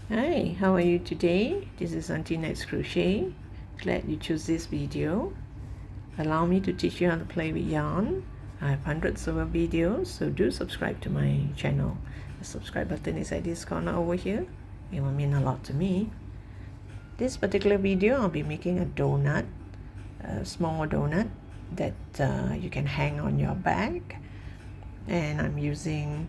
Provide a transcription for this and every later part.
Hi, how are you today? This is Auntie Nat's Crochet. Glad you chose this video. Allow me to teach you how to play with yarn. I have hundreds of videos, so do subscribe to my channel. The subscribe button is at this corner over here. It will mean a lot to me. This particular video, I'll be making a donut, a small donut that you can hang on your bag. And I'm using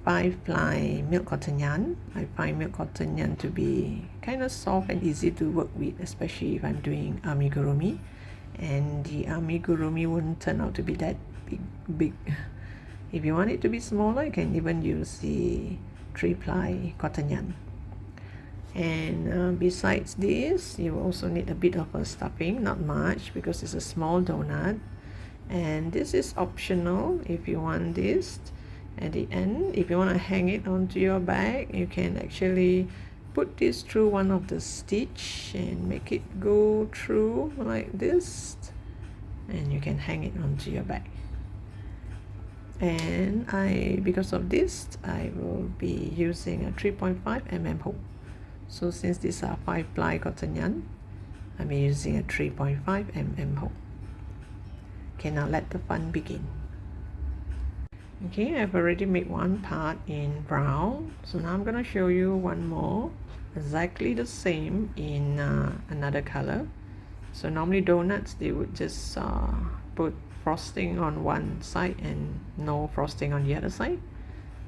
5-ply milk cotton yarn. I find milk cotton yarn to be kind of soft and easy to work with, especially if I'm doing amigurumi, and the amigurumi won't turn out to be that big. If you want it to be smaller, you can even use the 3-ply cotton yarn. And besides this, you also need a bit of a stuffing, not much because it's a small donut, and this is optional if you want this. At the end, if you want to hang it onto your bag, you can actually put this through one of the stitch and make it go through like this, and you can hang it onto your bag. And because of this, I will be using a 3.5 mm hook. So since these are 5-ply cotton yarn, I'll be using a 3.5 mm hook. Okay, now let the fun begin. Okay, I've already made one part in brown, so now I'm going to show you one more exactly the same in another color. So normally donuts, they would just put frosting on one side and no frosting on the other side.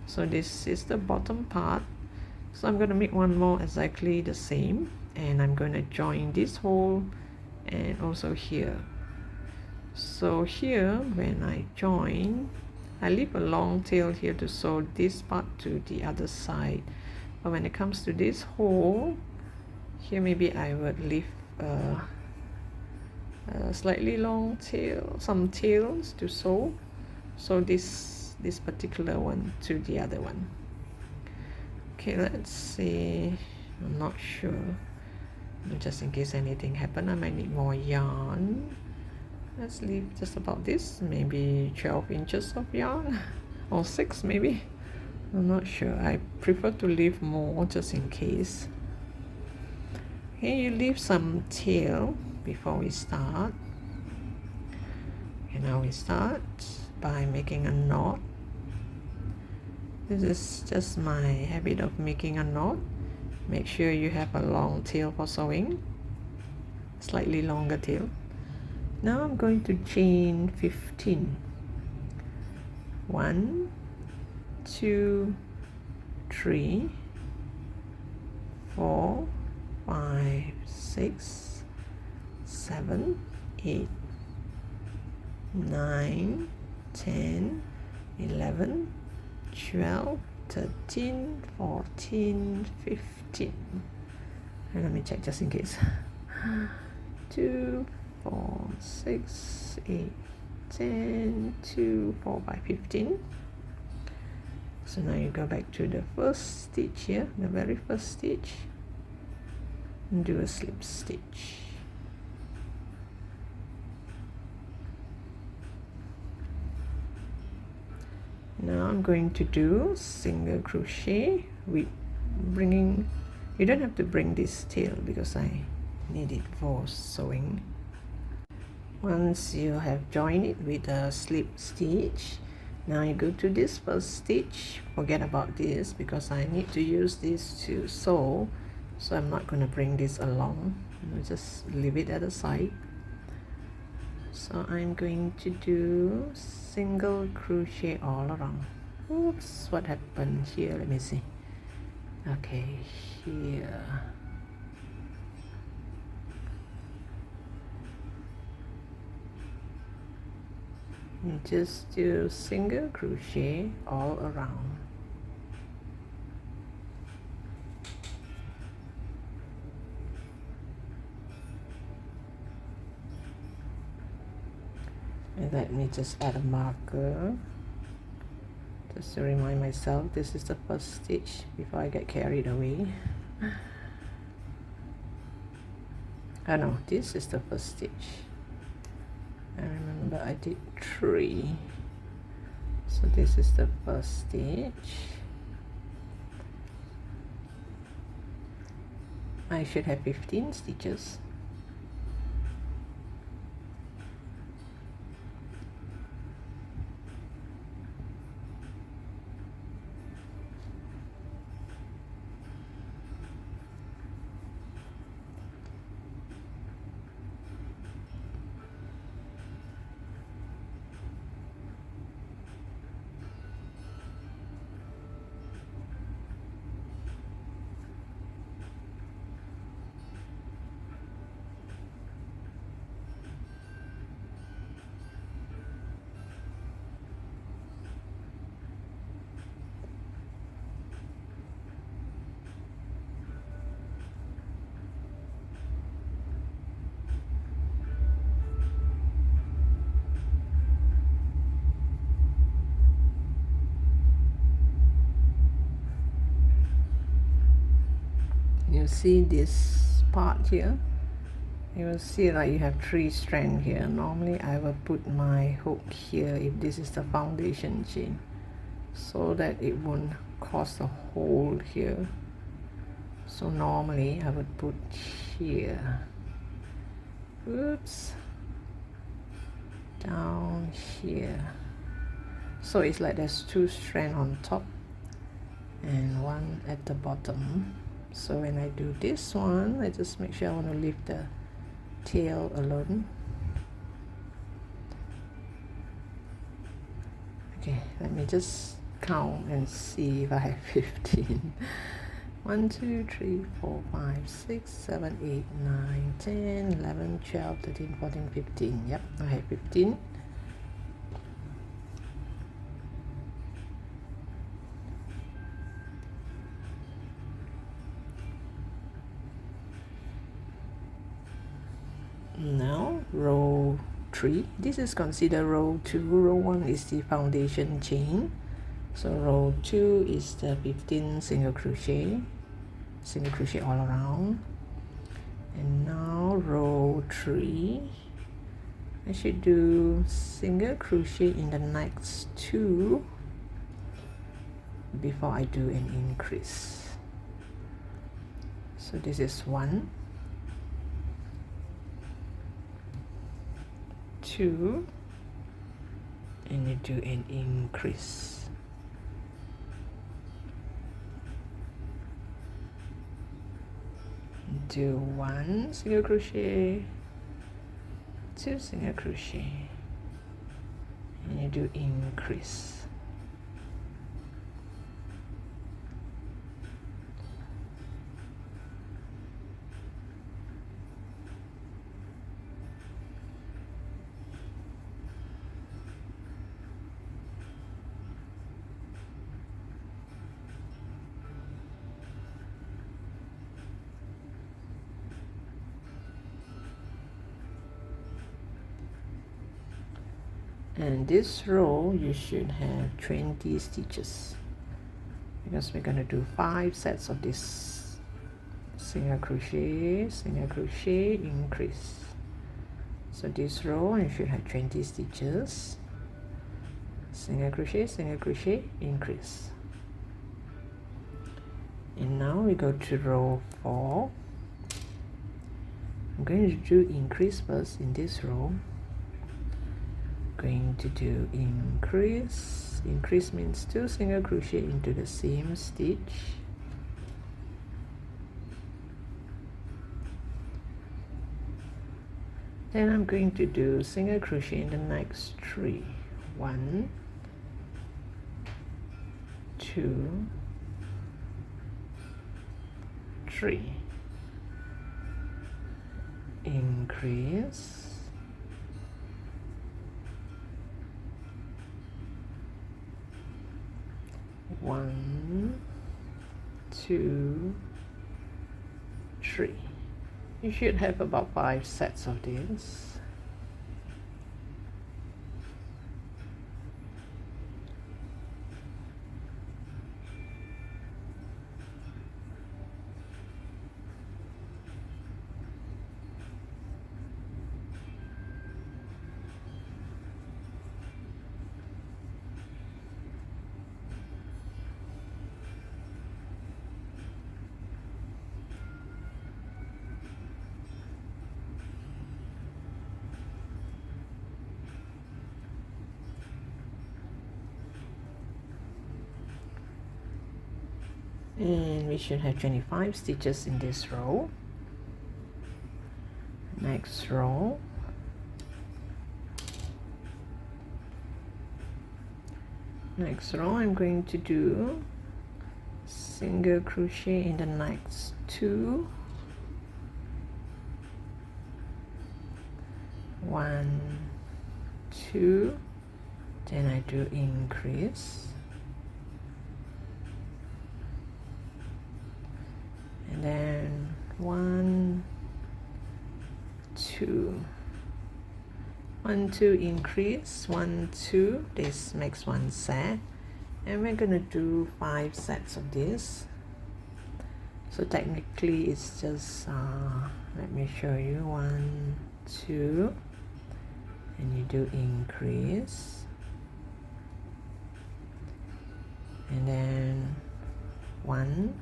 So this is the bottom part, so I'm going to make one more exactly the same, and I'm going to join this hole and also here. So here when I join, I leave a long tail here to sew this part to the other side, but when it comes to this hole here, maybe I would leave a slightly long tail, some tails to sew. So this particular one to the other one. Okay, let's see. I'm not sure, just in case anything happen, I might need more yarn. Let's leave just about this, maybe 12 inches of yarn or 6 maybe, I'm not sure. I prefer to leave more just in case. Okay, you leave some tail before we start. Okay, now we start by making a knot. This is just my habit of making a knot. Make sure you have a long tail for sewing, slightly longer tail. Now I'm going to chain 15. 1, 2, 3, 4, 5, 6, 7, 8, 9, 10, 11, 12, 13, 14, 15. And let me check just in case. 2, 4, 6, 8, 10, 2, 4, 5, 15. So now you go back to the first stitch here, the very first stitch, and do a slip stitch. Now I'm going to do single crochet with bringing, you don't have to bring this tail because I need it for sewing. Once you have joined it with a slip stitch, now you go to this first stitch. Forget about this because I need to use this to sew, so I'm not going to bring this along. I'll just leave it at the side. So I'm going to do single crochet all around. Oops, what happened here? Let me see. Okay, here. And just do single crochet all around. And let me just add a marker just to remind myself this is the first stitch before I get carried away. Oh no, this is the first stitch. I remember I did 3, so this is the first stitch. I should have 15 stitches. You see this part here, you will see like you have 3 strands here. Normally I will put my hook here if this is the foundation chain, so that it won't cause a hole here. So normally I would put here, oops, down here. So it's like there's 2 strands on top and 1 at the bottom. So when I do this one, I just make sure I want to leave the tail alone. Okay, let me just count and see if I have 15. 1, 2, 3, 4, 5, 6, 7, 8, 9, 10, 11, 12, 13, 14, 15. Yep, I have 15. Now row 3, this is considered row 2. Row 1 is the foundation chain, so row 2 is the 15 single crochet all around. And now row 3, I should do single crochet in the next 2 before I do an increase. So this is 1, 2, and you do an increase. Do 1 single crochet, 2 single crochet, and you do increase. And this row you should have 20 stitches, because we're going to do 5 sets of this single crochet, increase. So this row you should have 20 stitches, single crochet, increase. And now we go to row 4. I'm going to do increase first in this row. Going to do increase. Increase means 2 single crochet into the same stitch. Then I'm going to do single crochet in the next 3. 1, 2, 3. Increase. 1, 2, 3. You should have about 5 sets of this. and we should have 25 stitches in this row. Next row, I'm going to do single crochet in the next 2, 1, 2, then I do increase, and then 1, 2, 1, 2, increase, 1, 2, this makes 1 set, and we're gonna do 5 sets of this. So technically it's just let me show you, 1, 2, and you do increase, and then 1,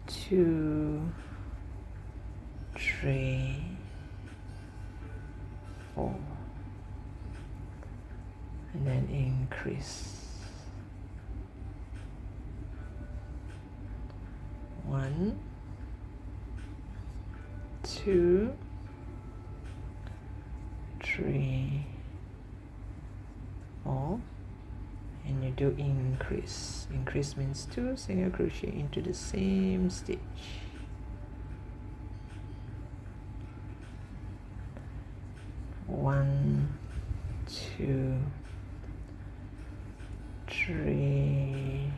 2, 3, 4, and then increase, 1, 2, 3, 4, and you do increase. Increase means 2 single crochet into the same stitch. One, 2, 3,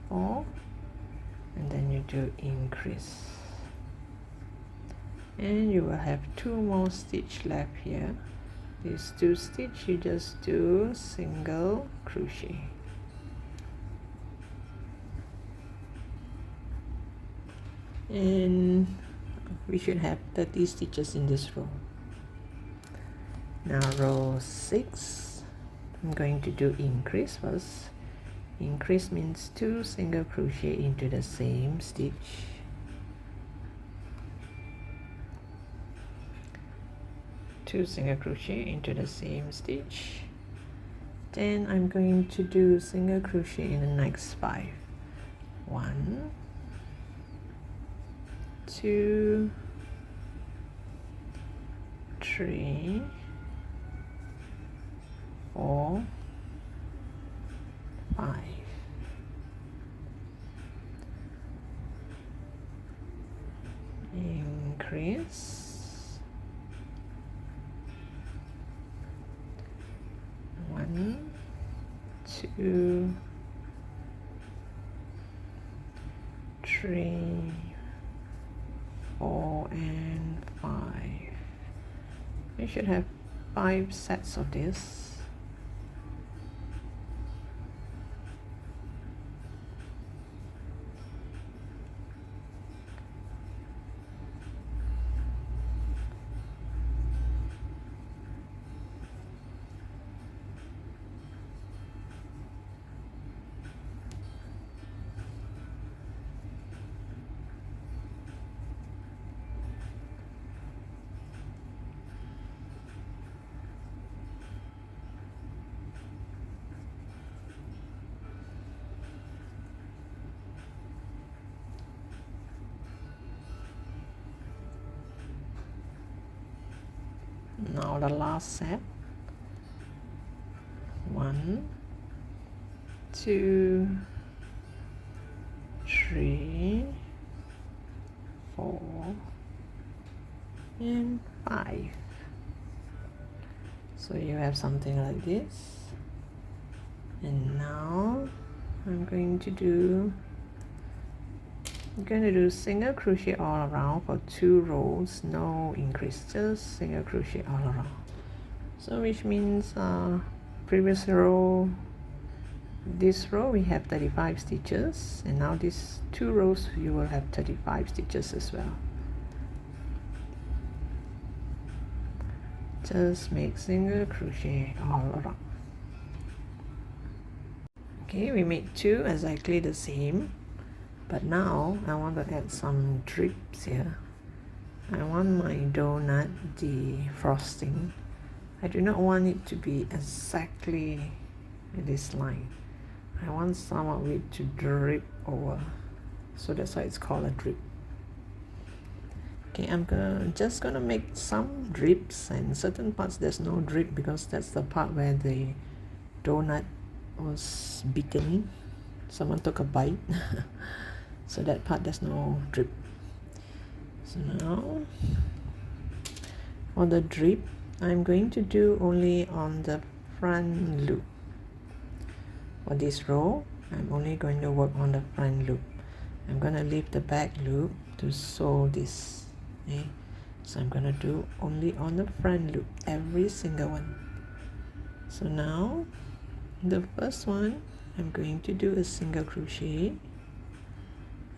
4, and then you do increase, and you will have 2 more stitch left here. These 2 stitch you just do single crochet. And we should have 30 stitches in this row. Now row 6, I'm going to do increase first. Increase means 2 single crochet into the same stitch. Two single crochet into the same stitch. Then I'm going to do single crochet in the next 5. 1, 2, 3, 4, 5. Increase. 1, 2, 3, 4, and 5. We should have 5 sets of this. Now the last set. 1, 2, 3, 4, and 5. So you have something like this. And now I'm going to do single crochet all around for 2 rows, no increase, just single crochet all around. So which means previous row, this row we have 35 stitches, and now these 2 rows you will have 35 stitches as well. Just make single crochet all around. Okay, we made 2 exactly the same. But now I want to add some drips here. I want my donut, the frosting, I do not want it to be exactly this line. I want some of it to drip over, so that's why it's called a drip. Okay, I'm just gonna make some drips, and certain parts there's no drip because that's the part where the donut was bitten. Someone took a bite. So that part there's no drip. So now for the drip, I'm going to do only on the front loop. For this row, I'm only going to work on the front loop. I'm going to leave the back loop to sew this. Okay? So I'm going to do only on the front loop, every single one. So now, the first one, I'm going to do a single crochet.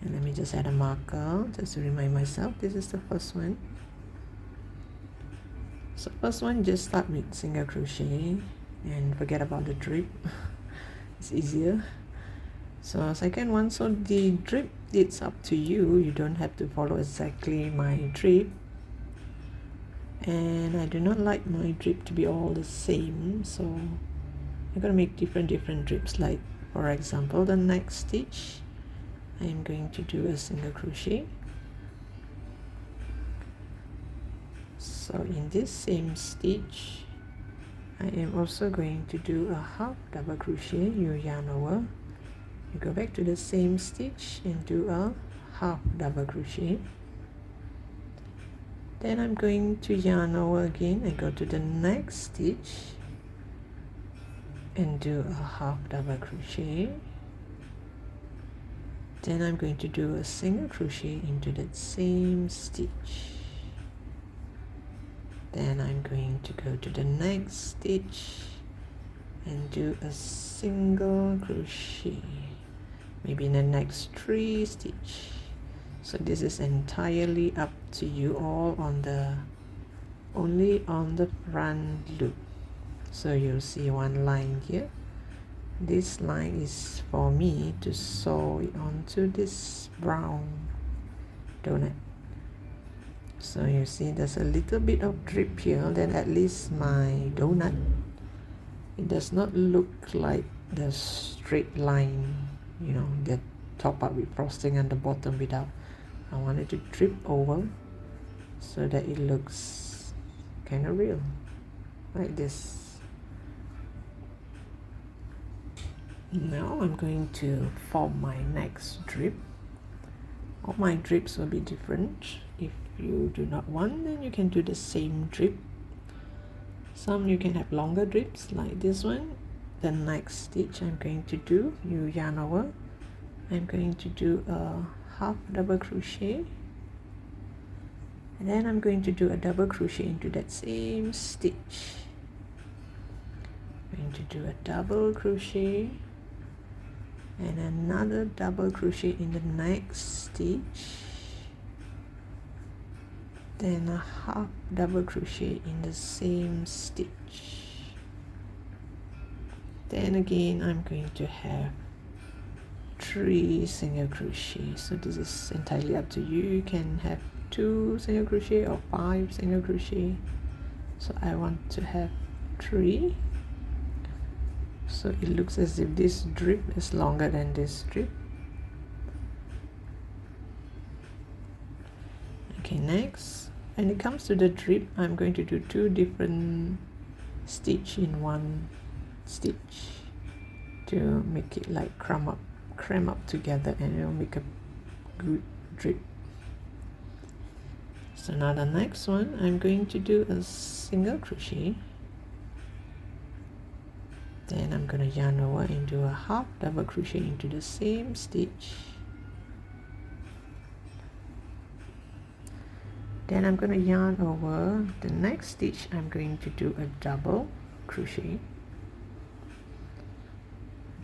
And let me just add a marker just to remind myself this is the first one. So first one, just start with single crochet and forget about the drip. It's easier. So second one, so the drip, it's up to you. You don't have to follow exactly my drip. And I do not like my drip to be all the same, so I'm going to make different drips. Like for example, the next stitch, I'm going to do a single crochet. So in this same stitch, I am also going to do a half double crochet. You yarn over, you go back to the same stitch and do a half double crochet. Then I'm going to yarn over again and go to the next stitch and do a half double crochet. Then I'm going to do a single crochet into that same stitch. Then I'm going to go to the next stitch and do a single crochet, maybe in the next 3 stitches. So this is entirely up to you, all on the only on the front loop. So you'll see one line here. This line is for me to sew it onto this brown donut. So you see there's a little bit of drip here, then at least my donut, it does not look like the straight line, you know, the top part with frosting and the bottom without. I want it to drip over so that it looks kind of real, like this. Now I'm going to form my next drip. All my drips will be different. If you do not want, then you can do the same drip. Some you can have longer drips like this one. The next stitch I'm going to do, you yarn over, I'm going to do a half double crochet, and then I'm going to do a double crochet into that same stitch. I'm going to do a double crochet and another double crochet in the next stitch, then a half double crochet in the same stitch. Then again I'm going to have 3 single crochet. So this is entirely up to you. You can have 2 single crochet or 5 single crochet. So I want to have 3. So it looks as if this drip is longer than this drip. Okay, next, when it comes to the drip, I'm going to do 2 different stitch in one stitch to make it like cram up together, and it'll make a good drip. So now the next one, I'm going to do a single crochet. Then I'm going to yarn over and do a half double crochet into the same stitch. Then I'm going to yarn over the next stitch. I'm going to do a double crochet.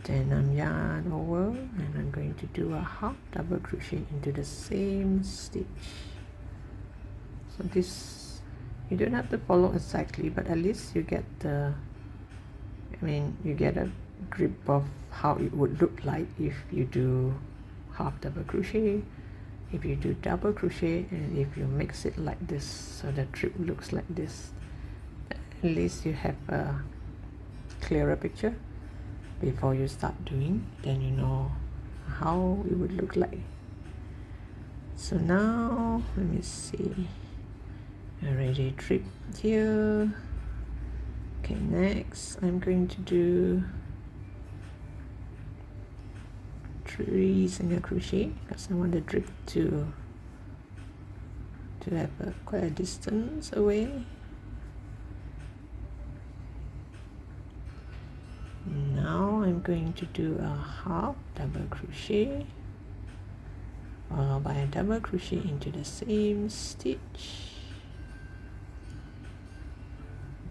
Then I'm yarn over and I'm going to do a half double crochet into the same stitch. So this, you don't have to follow exactly, but at least you get the, you get a grip of how it would look like if you do half double crochet, if you do double crochet, and if you mix it like this, so the drip looks like this. At least you have a clearer picture. before you start doing, then you know how it would look like. So now let me see, I already dripped here. Okay, next I'm going to do 3 single crochet because I want the drip to have quite a distance away. Now I'm going to do a half double crochet followed by a double crochet into the same stitch,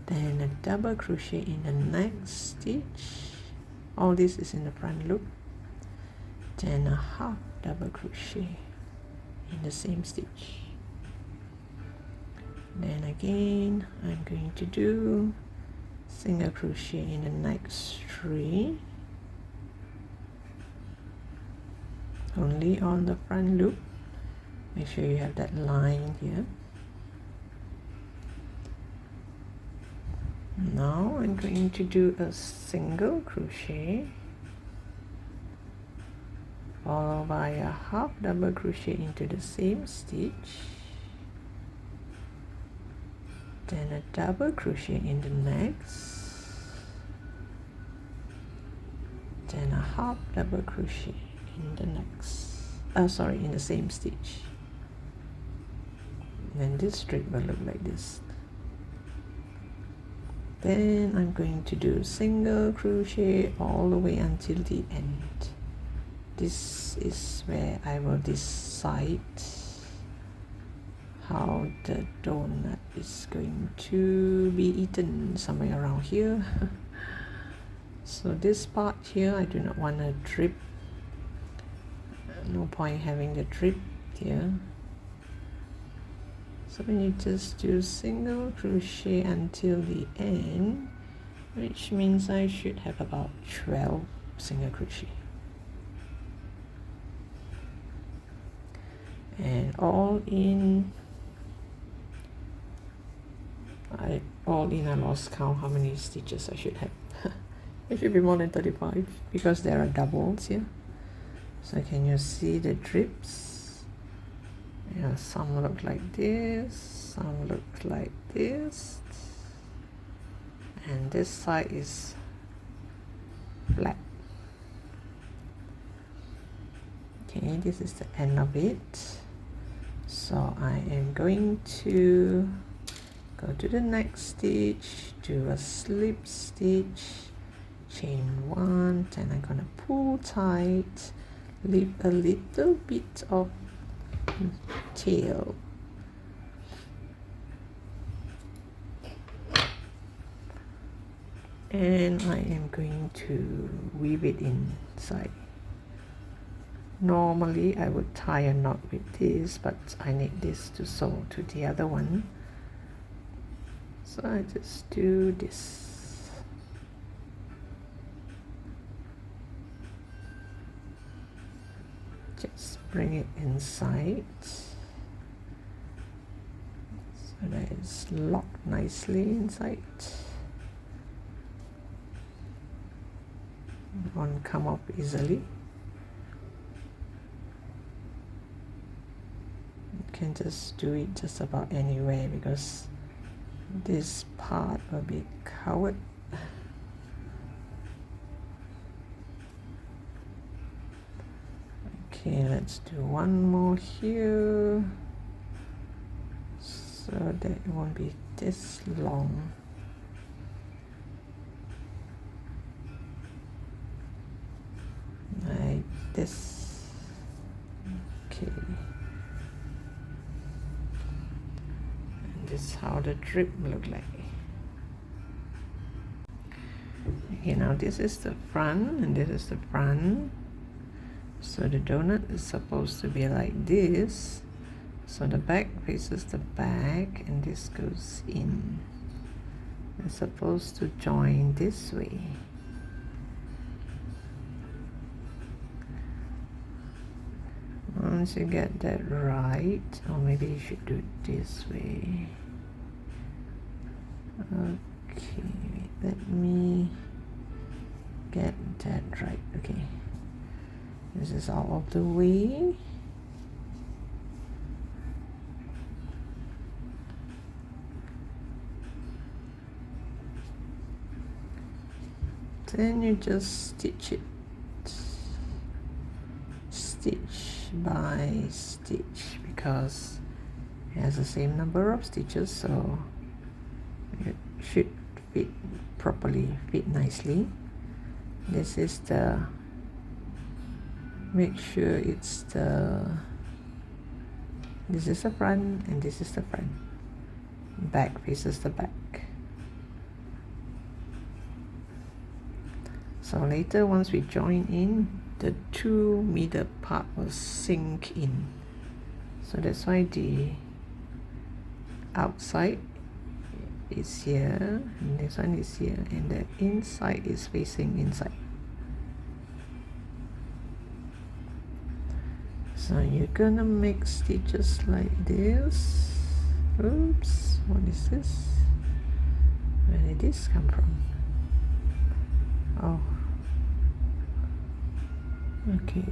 then a double crochet in the next stitch. All this is in the front loop, then a half double crochet in the same stitch. Then again I'm going to do single crochet in the next 3, only on the front loop. Make sure you have that line here. Now I'm going to do a single crochet followed by a half double crochet into the same stitch, then a double crochet in the next, then a half double crochet in the next, in the same stitch. And this strip will look like this. Then I'm going to do single crochet all the way until the end. This is where I will decide how the donut is going to be eaten, somewhere around here. So this part here I do not want to drip, no point having the drip here. So you just do single crochet until the end, which means I should have about 12 single crochet. And all in I lost count how many stitches I should have. It should be more than 35 because there are doubles here. So can you see the drips? Yeah, some look like this, some look like this, and this side is flat. Okay, this is the end of it. So I am going to go to the next stitch, do a slip stitch, chain 1, then I'm gonna pull tight, leave a little bit of tail, and I am going to weave it inside. Normally I would tie a knot with this, but I need this to sew to the other one, so I just do this. Just bring it inside so that it's locked nicely inside. It won't come up easily. You can just do it just about anywhere because this part will be covered. Okay, let's do one more here so that it won't be this long. Like this. Okay. And this is how the drip look like. Okay, now this is the front and this is the front. So the donut is supposed to be like this. So the back faces the back and this goes in. It's supposed to join this way. Once you get that right, or maybe you should do it this way. Okay, let me get that right. Okay, this is out of the way. Then you just stitch it, stitch by stitch, because it has the same number of stitches, so it should fit properly, fit nicely. This is the, make sure it's the, this is the front and this is the front, back faces the back. So later, once we join in, the two middle part will sink in. So that's why the outside is here, and this one is here, and the inside is facing inside. So you're gonna make stitches like this. Oops, what is this? Where did this come from? Oh, okay.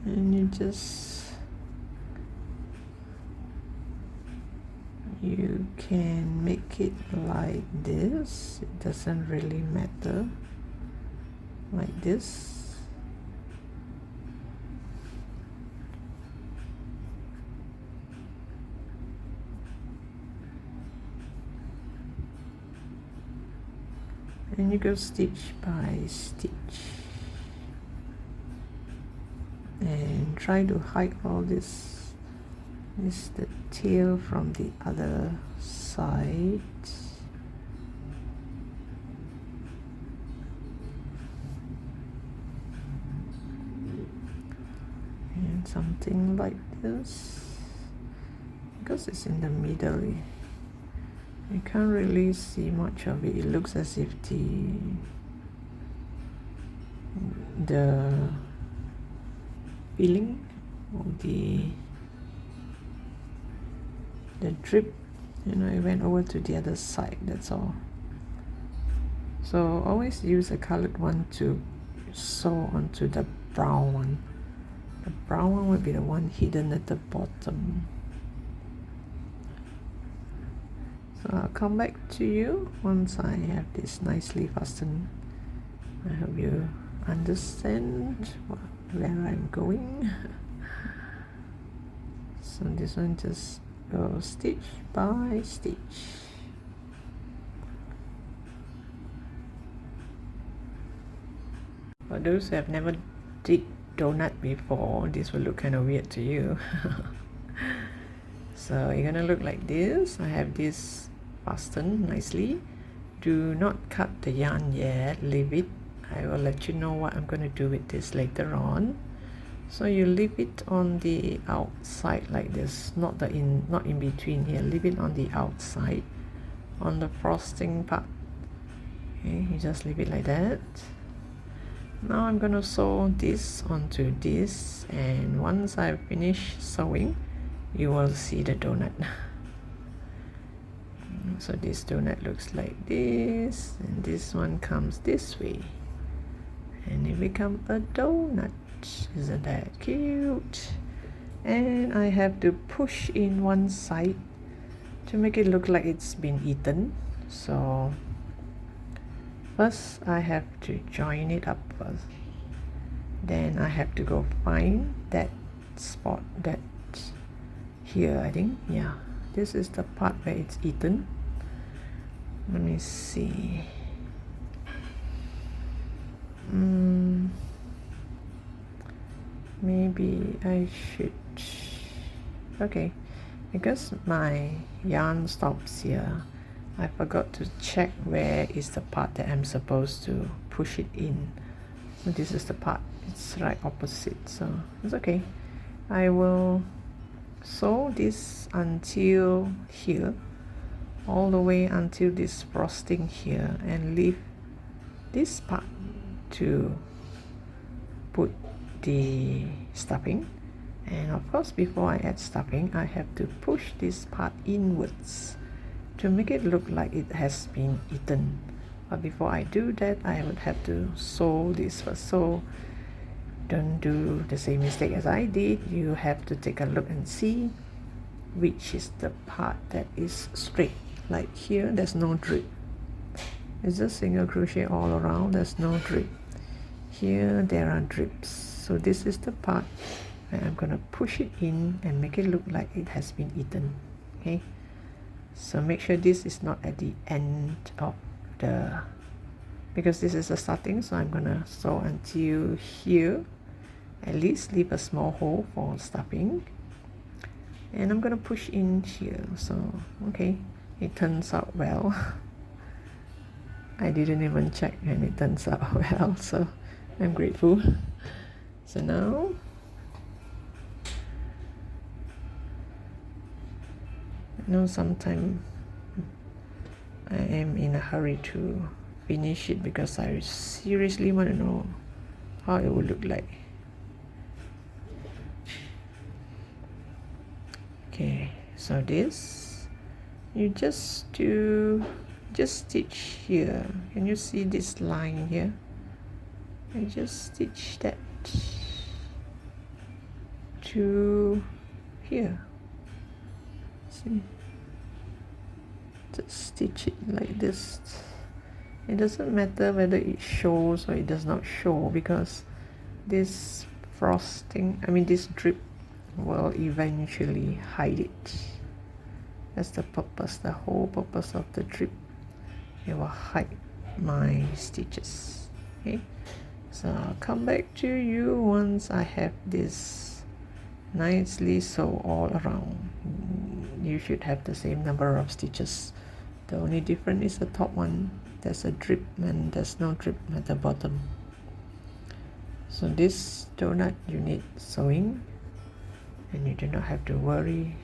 And you can make it like this. It doesn't really matter. Like this. And you go stitch by stitch, and try to hide all this. This is the tail from the other side. And something like this, because it's in the middle, you can't really see much of it. It looks as if the filling or the drip, you know, it went over to the other side, that's all. So always use a colored one to sew onto the brown one. The brown one will be the one hidden at the bottom. So I'll come back to you once I have this nicely fastened. I hope you understand where I'm going. So this one just go stitch by stitch. For those who have never did donut before, this will look kind of weird to you. So you're gonna look like this. I have this fastened nicely. Do not cut the yarn yet, leave it. I will let you know what I'm going to do with this later on. So you leave it on the outside like this, not in between here. Leave it on the outside, on the frosting part. Okay, you just leave it like that. Now I'm going to sew this onto this, and once I finish sewing, you will see the donut. So this donut looks like this, and this one comes this way, and it becomes a donut. Isn't that cute? And I have to push in one side to make it look like it's been eaten. So first I have to join it up first, then I have to go find that spot, that here, I think, yeah, this is the part where it's eaten. Let me see. Maybe I should, okay, because my yarn stops here, I forgot to check where is the part that I'm supposed to push it in. So this is the part, it's right opposite, so it's okay. I will sew this until here, all the way until this frosting here, and leave this part to put the stuffing, And of course, before I add stuffing, I have to push this part inwards to make it look like it has been eaten. But before I do that, I would have to sew this first. So don't do the same mistake as I did. You have to take a look and see which is the part that is straight. Like here, there's no drip. It's just single crochet all around, there's no drip. Here there are drips. So this is the part where I'm gonna push it in and make it look like it has been eaten. Okay, so make sure this is not at the end of the, because this is the starting, so I'm gonna sew until here, at least leave a small hole for stuffing, and I'm gonna push in here. So okay, it turns out well. I didn't even check and it turns out well, so I'm grateful. So now I know sometimes I am in a hurry to finish it because I seriously want to know how it would look like. Okay, so this, you just stitch here. Can you see this line here? I just stitch that to here. See? Just stitch it like this. It doesn't matter whether it shows or it does not show, because this frosting, this drip will eventually hide it. That's the purpose, the whole purpose of the drip. It will hide my stitches. Okay, so I'll come back to you once I have this nicely sewn all around. You should have the same number of stitches. The only difference is the top one. There's a drip and there's no drip at the bottom. So this donut you need sewing, and you do not have to worry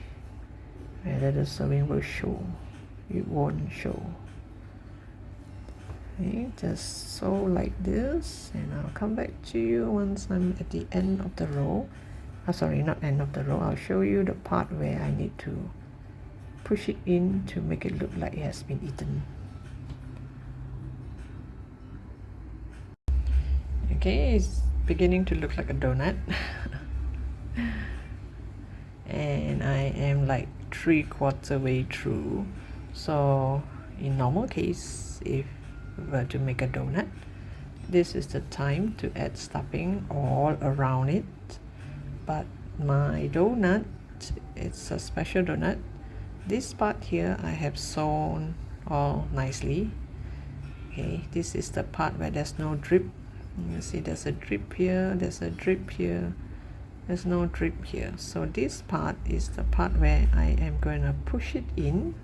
whether the sewing will show. It won't show. Okay, just sew like this, and I'll come back to you once I'm at the end of the row. Sorry, not end of the row. I'll show you the part where I need to push it in to make it look like it has been eaten. Okay, it's beginning to look like a donut. And I am like 3/4 way through. So in normal case, if we were to make a donut, this is the time to add stuffing all around it. But my donut, it's a special donut. This part here I have sewn all nicely. Okay, this is the part where there's no drip. You see there's a drip here, there's a drip here, there's no drip here. So this part is the part where I am going to push it in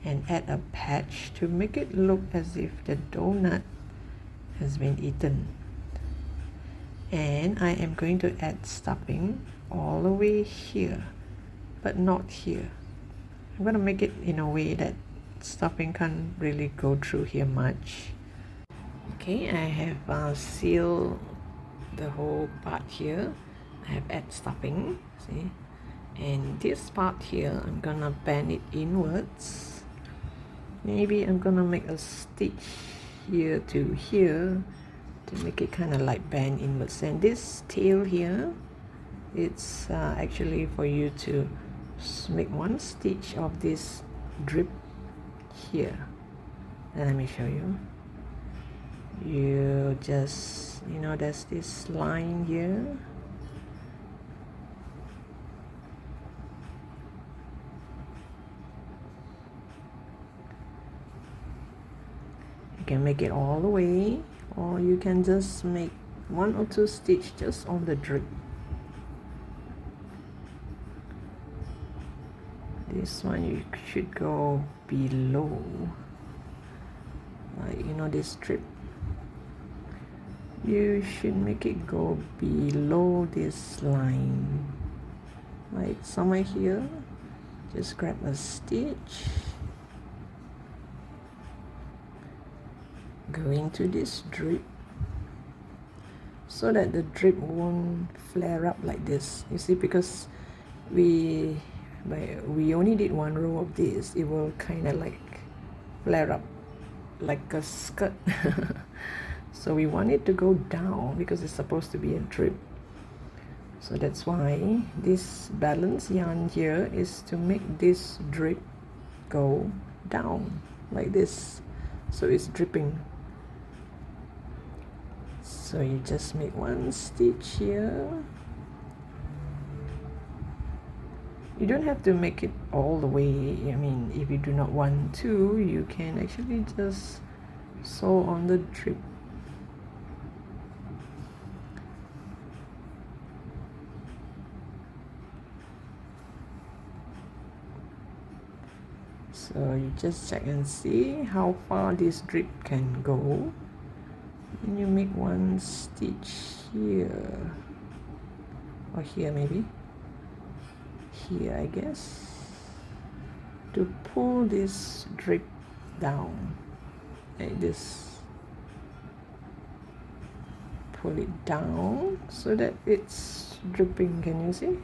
and add a patch to make it look as if the donut has been eaten. And I am going to add stuffing all the way here, but not here. I'm going to make it in a way that stuffing can't really go through here much. Okay, I have sealed the whole part here. I have add stuffing, see, and this part here I'm gonna bend it inwards. Maybe I'm gonna make a stitch here to here to make it kind of like bend inwards. And this tail here, it's actually for you to make one stitch of this drip here. And let me show you. You just, there's this line here. You can make it all the way, or you can just make 1 or 2 stitches just on the drip. This one you should go below, like this drip. You should make it go below this line, like somewhere here. Just grab a stitch, go into this drip, so that the drip won't flare up like this. You see, because we only did one row of this, it will kind of like flare up like a skirt. So we want it to go down because it's supposed to be a drip. So that's why this balance yarn here is to make this drip go down like this, so it's dripping. So you just make one stitch here. You don't have to make it all the way. I mean, if you do not want to, you can actually just sew on the drip. So you just check and see how far this drip can go. And you make one stitch here, or here maybe, here I guess, to pull this drip down like this. Pull it down so that it's dripping. Can you see?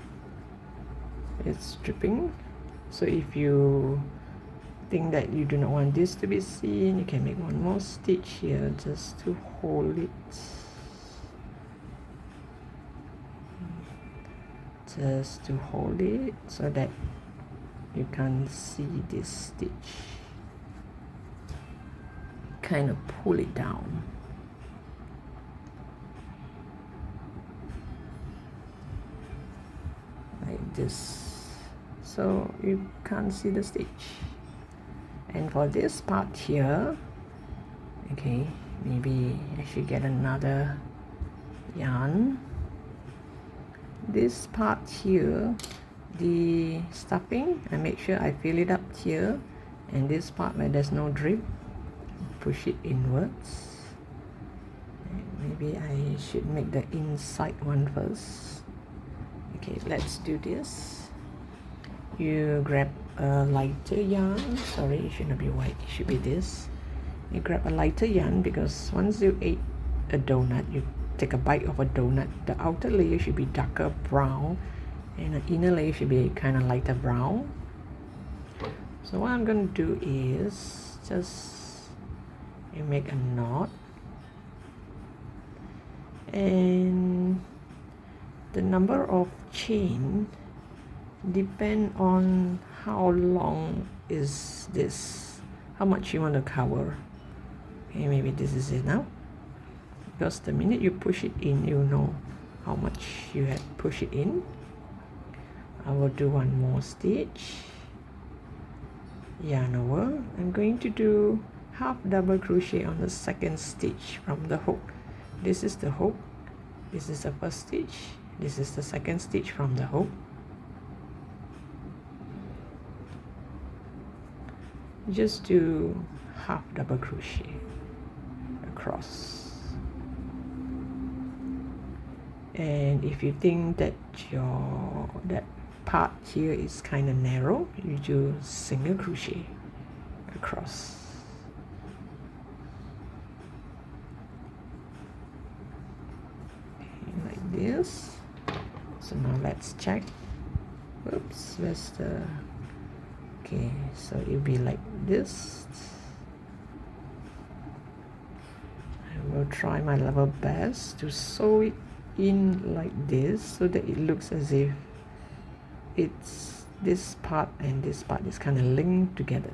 It's dripping. So if you think that you do not want this to be seen, you can make one more stitch here just to hold it. Just to hold it so that you can't see this stitch. Kind of pull it down. Like this. So you can't see the stitch. And for this part here, okay, maybe I should get another yarn. This part here, the stuffing, I make sure I fill it up here, and this part where there's no drip, push it inwards. And maybe I should make the inside one first. Okay, let's do this. You grab a lighter yarn. Sorry, it should not be white, it should be this. You grab a lighter yarn because once you ate a donut, you take a bite of a donut, the outer layer should be darker brown and the inner layer should be kind of lighter brown. So what I'm going to do is just make a knot, and the number of chain depend on how long is this, how much you want to cover. Okay, maybe this is enough, because the minute you push it in, you know how much you had pushed it in. I will do one more stitch, yarn over. I'm going to do half double crochet on the second stitch from the hook. This is the hook, this is the first stitch, this is the second stitch from the hook. Just do half double crochet across. And if you think that that part here is kind of narrow, you do single crochet across. Okay, like this. So now let's check. Oops, where's the... Okay, so it'll be like this. I will try my level best to sew it in like this so that it looks as if it's this part and this part is kind of linked together,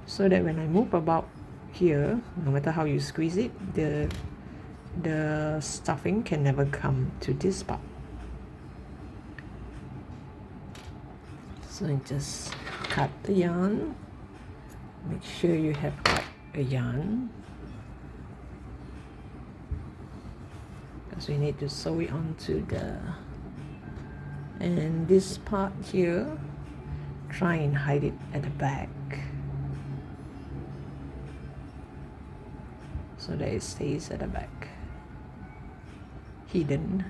so that when I move about here, no matter how you squeeze it, the stuffing can never come to this part. So I just cut the yarn. Make sure you have cut a yarn, because we need to sew it onto the... And this part here, try and hide it at the back so that it stays at the back, hidden.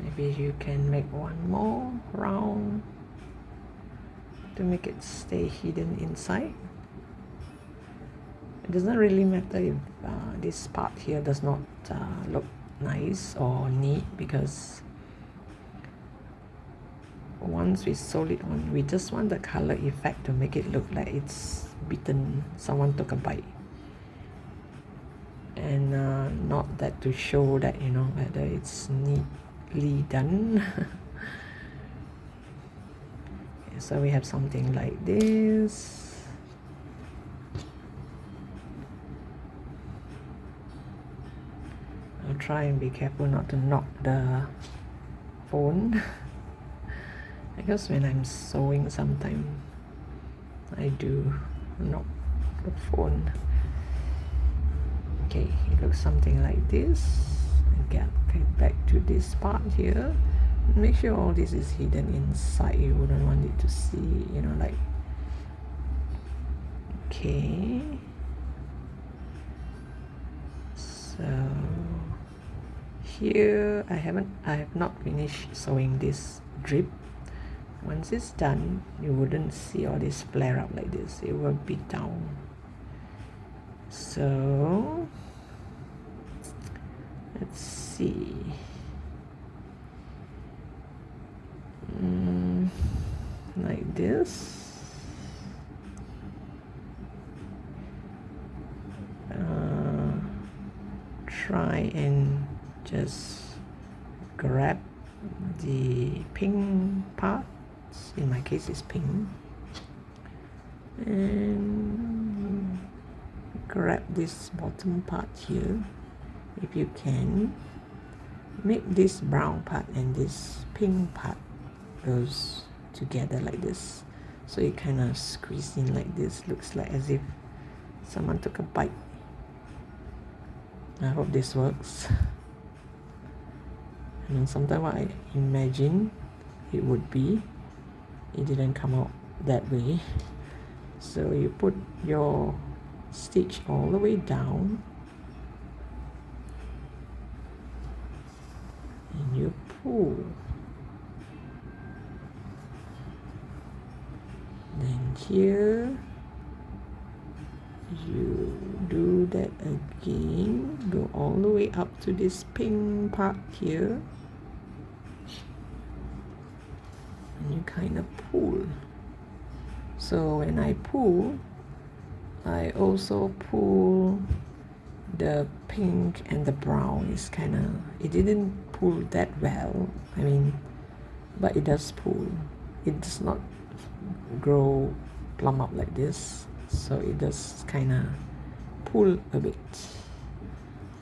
Maybe you can make one more round to make it stay hidden inside. It doesn't really matter if this part here does not look nice or neat, because once we sew it on, we just want the color effect to make it look like it's bitten, someone took a bite, and not that to show that, you know, whether it's neatly done. Okay, so we have something like this. I'll try and be careful not to knock the phone. Because when I'm sewing, sometimes I do knock the phone. Okay, it looks something like this. Get back to this part here. Make sure all this is hidden inside. You wouldn't want it to see, you know, like. Okay. So here I have not finished sewing this drip. Once it's done, you wouldn't see all this flare up like this. It will be down. So let's see. Like this. Try and just grab the pink parts. In my case, it's pink. And grab this bottom part here. If you can, make this brown part and this pink part goes together like this. So it kind of squeeze in like this. Looks like as if someone took a bite. I hope this works. And sometimes what I imagine it would be, it didn't come out that way. So you put your stitch all the way down and you pull. Then here you do that again, go all the way up to this pink part here, and you kind of pull. So when I pull, I also pull the pink and the brown. Is kind of, it didn't pull that well, I mean, but it does pull. It does not grow plumb up like this, so it does kind of pull a bit.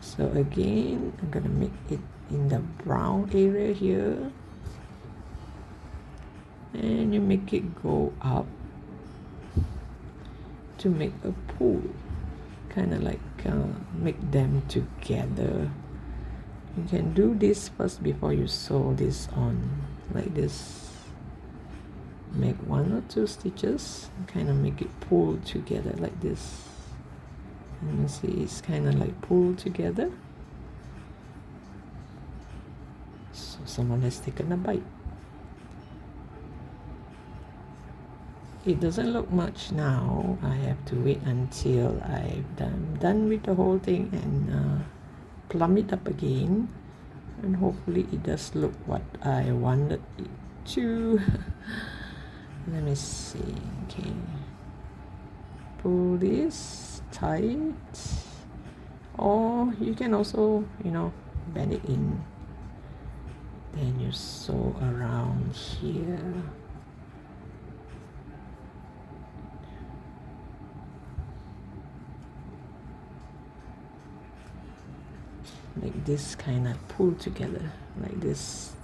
So again, I'm gonna make it in the brown area here, and you make it go up to make a pull, kind of like make them together. You can do this first before you sew this on, like this. Make 1 or 2 stitches, kind of make it pull together like this. And you see it's kind of like pulled together. So someone has taken a bite. It doesn't look much now. I have to wait until I'm done with the whole thing and plumb it up again, and hopefully it does look what I wanted it to. Let me see. Okay, pull this tight, or you can also, you know, bend it in. Then you sew around here. Make this kind of pull together like this.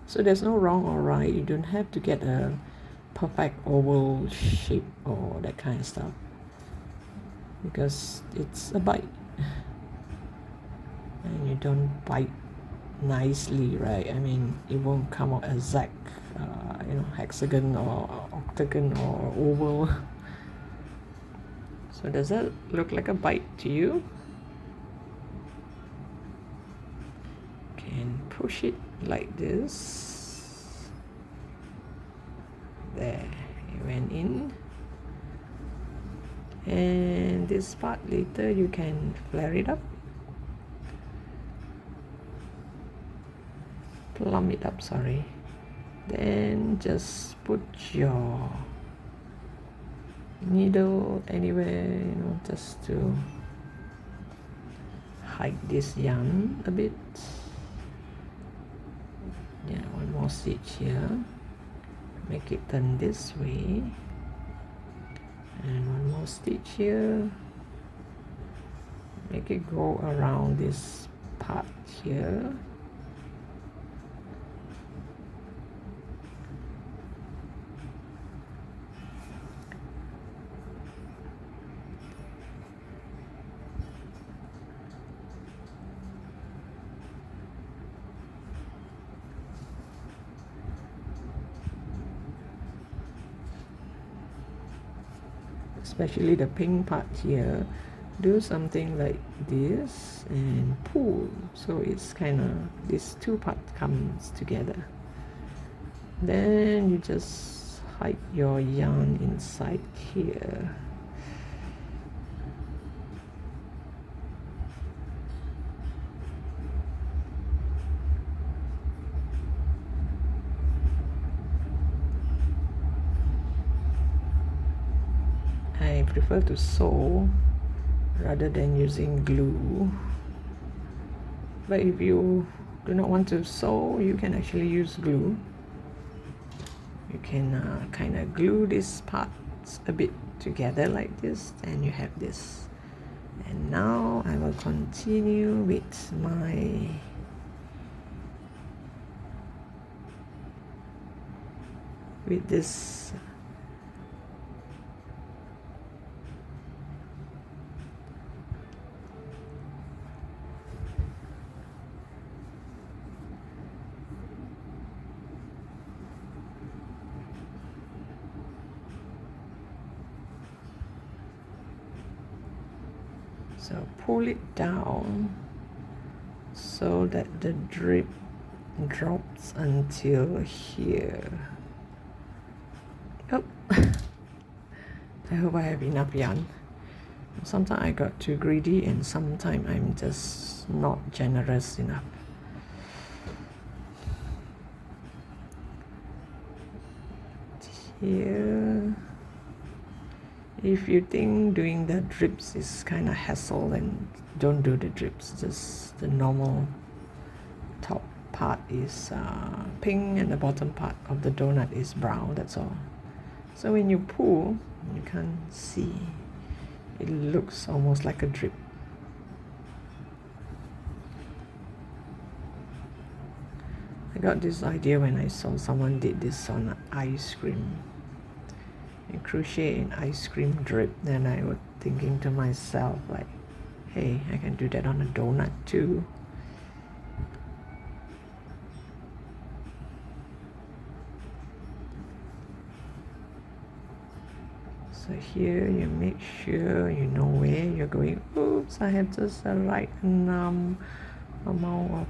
So there's no wrong or right. You don't have to get a perfect oval shape or that kind of stuff, because it's a bite and you don't bite nicely, right? I mean, it won't come out exact, you know, hexagon or octagon or oval. So does that look like a bite to you? Can push it like this. There, yarn in, and this part later you can flare it up, plump it up, sorry. Then just put your needle anywhere, you know, just to hide this yarn a bit. Yeah, one more stitch here, make it turn this way, and one more stitch here, make it go around this part here. Especially the pink part here, do something like this and pull, so it's kind of, this two part comes together. Then you just hide your yarn inside here. I prefer to sew rather than using glue, but if you do not want to sew, you can actually use glue. You can kind of glue these parts a bit together like this, and you have this. And now I will continue with this so pull it down so that the drip drops until here. Oh, I hope I have enough yarn. Sometimes I got too greedy, and sometimes I'm just not generous enough. Here, if you think doing the drips is kind of hassle, then don't do the drips. Just the normal top part is pink and the bottom part of the donut is brown, that's all. So when you pull, you can't see, it looks almost like a drip. I got this idea when I saw someone did this on ice cream, and crochet an ice cream drip. Then I was thinking to myself, like, hey, I can do that on a donut too. So here you make sure you know where you're going. Oops, I have just the right amount of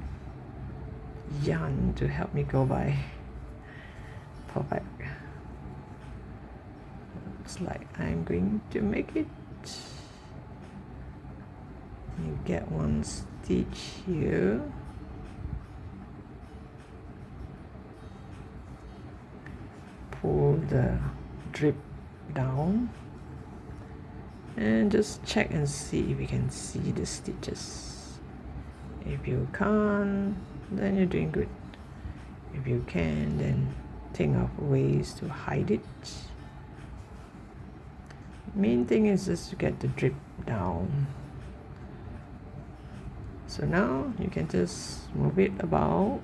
yarn to help me go by. Perfect. Looks like I'm going to make it. You get one stitch here. Pull the drip down and just check and see if you can see the stitches. If you can't, then you're doing good. If you can, then think of ways to hide it. Main thing is just to get the drip down. So now you can just move it about.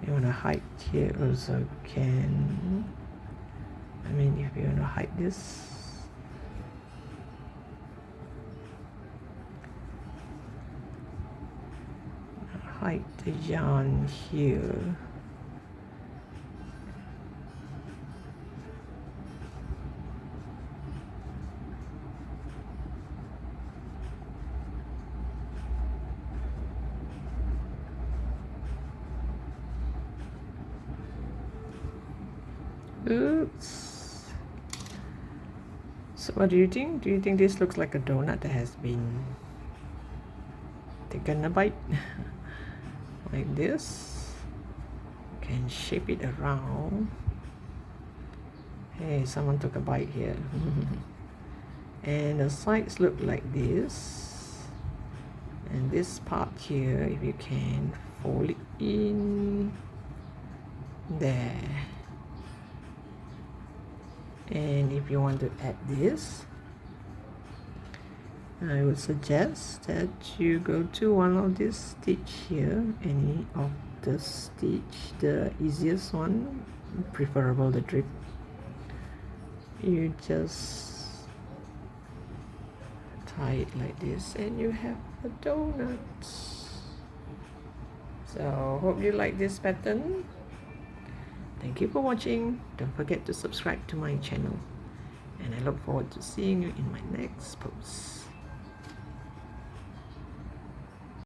You want to hide here also can. I mean, if you want to hide this, hide the yarn here. Oops. So what do you think? Do you think this looks like a donut that has been taken a bite? Like this? You can shape it around. Hey, someone took a bite here. And the sides look like this. And this part here, if you can fold it in there. And if you want to add this, I would suggest that you go to one of these stitch here, any of the stitch, the easiest one, preferable the drip. You just tie it like this and you have a donut. So hope you like this pattern. Thank you for watching. Don't forget to subscribe to my channel, and I look forward to seeing you in my next post.